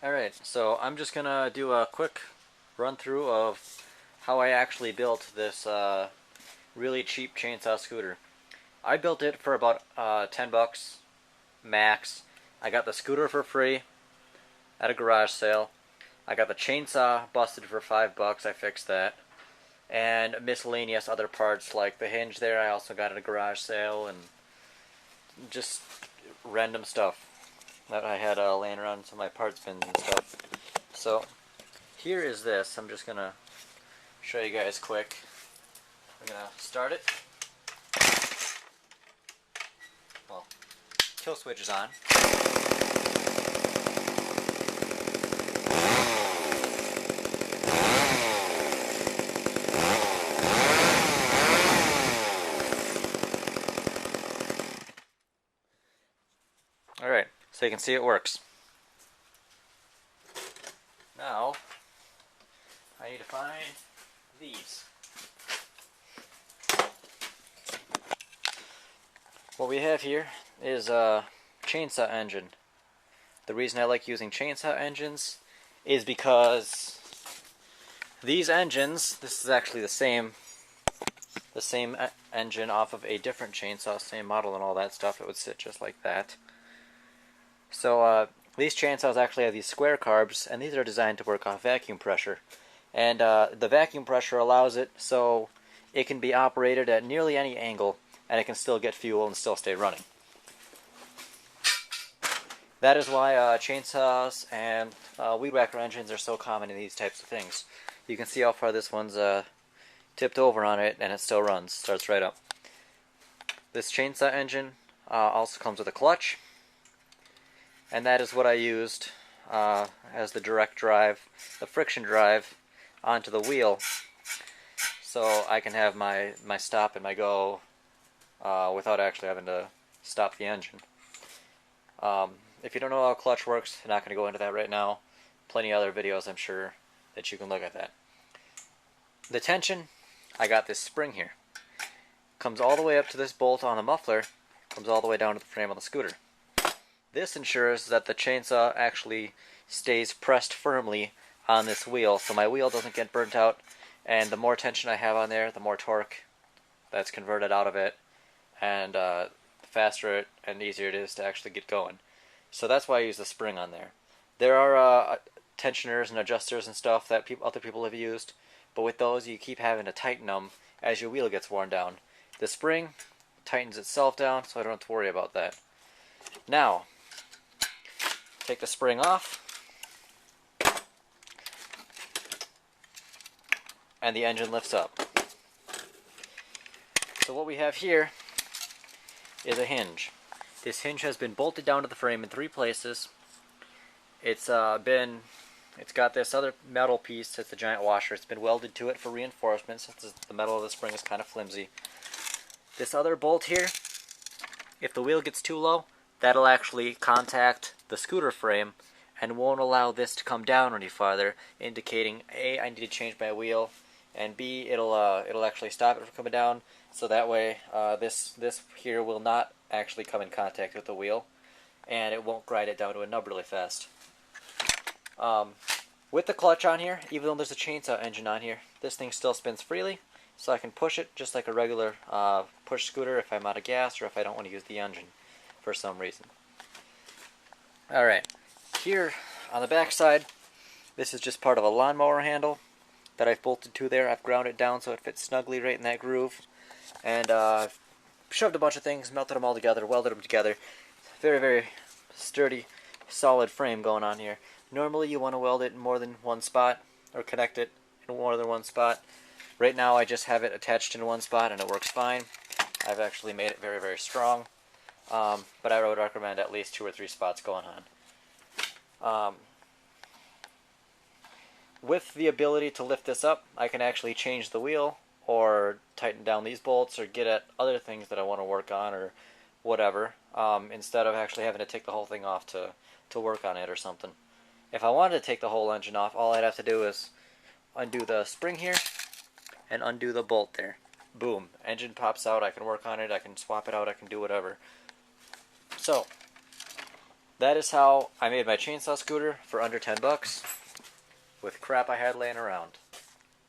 Alright, so I'm just gonna do a quick run through of how I actually built this really cheap chainsaw scooter. I built it for about 10 bucks max. I got the scooter for free at a garage sale. I got the chainsaw busted for 5 bucks. I fixed that. And miscellaneous other parts like the hinge there I also got at a garage sale, and just random stuff that I had laying around in some of my parts bins and stuff. So here is this. I'm just gonna show you guys quick. I'm gonna start it. Well, kill switch is on. Alright, so you can see it works. Now, I need to find these. What we have here is a chainsaw engine. The reason I like using chainsaw engines is because these engines, this is actually the same engine off of a different chainsaw, same model and all that stuff. It would sit just like that. So these chainsaws actually have these square carbs, and these are designed to work off vacuum pressure. And the vacuum pressure allows it so it can be operated at nearly any angle, and it can still get fuel and still stay running. That is why chainsaws and weed whacker engines are so common in these types of things. You can see how far this one's tipped over on it, and it still runs, starts right up. This chainsaw engine also comes with a clutch, and that is what I used as the direct drive, the friction drive, onto the wheel, so I can have my stop and my go without actually having to stop the engine. If you don't know how a clutch works, I'm not going to go into that right now. Plenty of other videos, I'm sure, that you can look at that. The tension, I got this spring here. Comes all the way up to this bolt on the muffler, comes all the way down to the frame of the scooter. This ensures that the chainsaw actually stays pressed firmly on this wheel, so my wheel doesn't get burnt out, and the more tension I have on there, the more torque that's converted out of it, and the faster and easier it is to actually get going. So that's why I use the spring on there. There are tensioners and adjusters and stuff that other people have used, but with those you keep having to tighten them as your wheel gets worn down. The spring tightens itself down, so I don't have to worry about that. Now, take the spring off, and the engine lifts up. So what we have here is a hinge. This hinge has been bolted down to the frame in 3 places. It's got this other metal piece, it's a giant washer. It's been welded to it for reinforcement since the metal of the spring is kind of flimsy. This other bolt here, if the wheel gets too low, that'll actually contact the scooter frame and won't allow this to come down any farther, indicating A, I need to change my wheel, and B, it'll actually stop it from coming down, so that way this here will not actually come in contact with the wheel, and it won't grind it down to a nub really fast. With the clutch on here, even though there's a chainsaw engine on here, this thing still spins freely, so I can push it just like a regular push scooter if I'm out of gas or if I don't want to use the engine for some reason. Alright, here on the back side, this is just part of a lawnmower handle that I've bolted to there. I've ground it down so it fits snugly right in that groove, and I've shoved a bunch of things, melted them all together, welded them together. Very, very sturdy, solid frame going on here. Normally you want to weld it in more than one spot, or connect it in more than one spot. Right now I just have it attached in one spot and it works fine. I've actually made it very, very strong. But I would recommend at least 2 or 3 spots going on. With the ability to lift this up, I can actually change the wheel, or tighten down these bolts, or get at other things that I want to work on, or whatever, instead of actually having to take the whole thing off to work on it or something. If I wanted to take the whole engine off, all I'd have to do is undo the spring here, and undo the bolt there. Boom, engine pops out, I can work on it, I can swap it out, I can do whatever. So, that is how I made my chainsaw scooter for under $10 with crap I had laying around.